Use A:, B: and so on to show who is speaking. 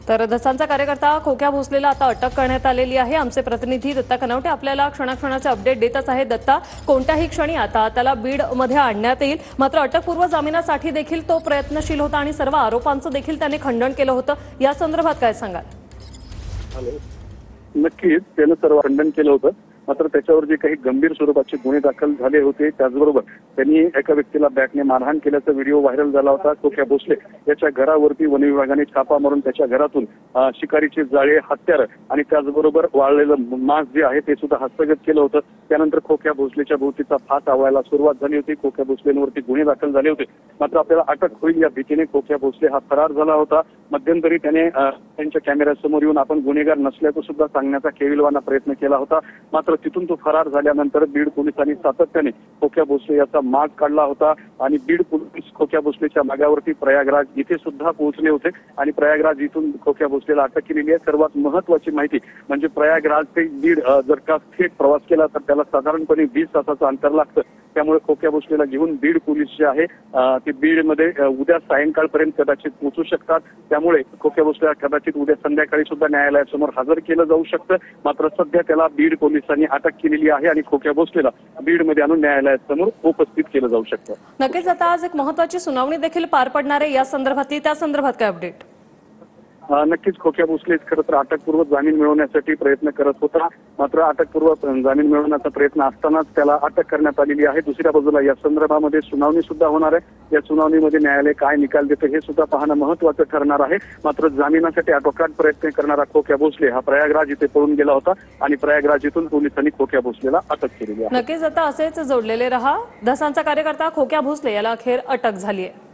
A: तर धसांचा कार्यकर्ता खोक्या भोसलेला आता अटक करण्यात आलेली आहे। आमचे प्रतिनिधी दत्ता कनवटे आपल्याला क्षणाक्षणाचे अपडेट देतच आहेत। दत्ता, कोणत्याही क्षणी आता त्याला बीड मध्ये आणण्यात येईल, मात्र अटकपूर्व जामिनासाठी देखील तो प्रयत्नशील होता आणि सर्व आरोपांचं देखील त्याने खंडन केलं होतं। या संदर्भात काय सांगाल?
B: नक्कीच त्यानं सर्व खंडन केलं होतं, मात्र त्याच्यावर जे काही गंभीर स्वरूपाचे गुन्हे दाखल झाले होते, त्याचबरोबर त्यांनी एका व्यक्तीला बॅटने मारहाण केल्याचा व्हिडिओ व्हायरल झाला होता। खोक्या भोसले याच्या घरावरती वन विभागाने छापा मारून त्याच्या घरातून शिकारीचे जाळे, हत्यार आणि त्याचबरोबर वाळलेलं मांस जे आहे ते सुद्धा हस्तगत केलं होतं। त्यानंतर खोक्या भोसलेच्या भोवतीचा फास आवळायला सुरुवात झाली होती। खोक्या भोसलेंवरती गुन्हे दाखल झाले होते, मात्र आपल्याला अटक होईल या भीतीने खोक्या भोसले हा फरार झाला होता। मध्यंतरी त्याने त्यांच्या कॅमेऱ्यासमोर येऊन आपण गुन्हेगार नसल्याचं सुद्धा सांगण्याचा केविलवाना प्रयत्न केला होता, मात्र तिथून तो फरार झाल्यानंतर बीड पोलिसांनी सातत्याने खोक्या भोसले याचा माग काढला होता आणि बीड पोलीस खोक्या भोसलेच्या मागावरती प्रयागराज इथे सुद्धा पोहोचले होते आणि प्रयागराज इथून खोक्या भोसलेला अटक केलेली आहे। सर्वात महत्वाची माहिती म्हणजे प्रयागराज ते बीड जर का थेट प्रवास केला तर त्याला साधारणपणे 20 तासाचं अंतर लागतं। त्यामुळे खोक्या भोसलेला घेऊन बीड पोलीस जे आहे ते बीडमध्ये उद्या सायंकाळपर्यंत कदाचित पोहोचू शकतात। त्यामुळे खोक्या भोसलेला कदाचित उद्या संध्याकाळी सुद्धा न्यायालयासमोर हजर केलं जाऊ शकतं, मात्र सध्या त्याला बीड पोलिसांनी अटक केलेली आहे आणि खोक्या भोसलेला बीडमध्ये आणून न्यायालयासमोर उपस्थित केलं जाऊ शकतं।
A: नक्कीच आता आज एक महत्त्वाची सुनावणी देखील पार पडणार आहे, या संदर्भातली त्या संदर्भात काय अपडेट?
B: नक्कीच खोक्या भोसले खरं तर अटकपूर्व जामीन मिळवण्यासाठी प्रयत्न करत होता, मात्र अटकपूर्व जामीन मिळवण्याचा प्रयत्न असतानाच त्याला अटक करण्यात आलेली आहे। दुसऱ्या बाजूला या संदर्भामध्ये सुनावणी सुद्धा होणार आहे। या सुनावणीमध्ये न्यायालय काय निकाल देतं हे सुद्धा पाहणं महत्त्वाचं ठरणार आहे। मात्र जामिनासाठी आटोकाट प्रयत्न करणारा खोक्या भोसले हा प्रयागराज इथे पळून गेला होता आणि प्रयागराज इथून पोलिसांनी खोक्या भोसलेला अटक केलेली आहे।
A: नक्कीच आता असेच जोडलेले रहा। धसांचा कार्यकर्ता खोक्या भोसले याला अखेर अटक झाली आहे।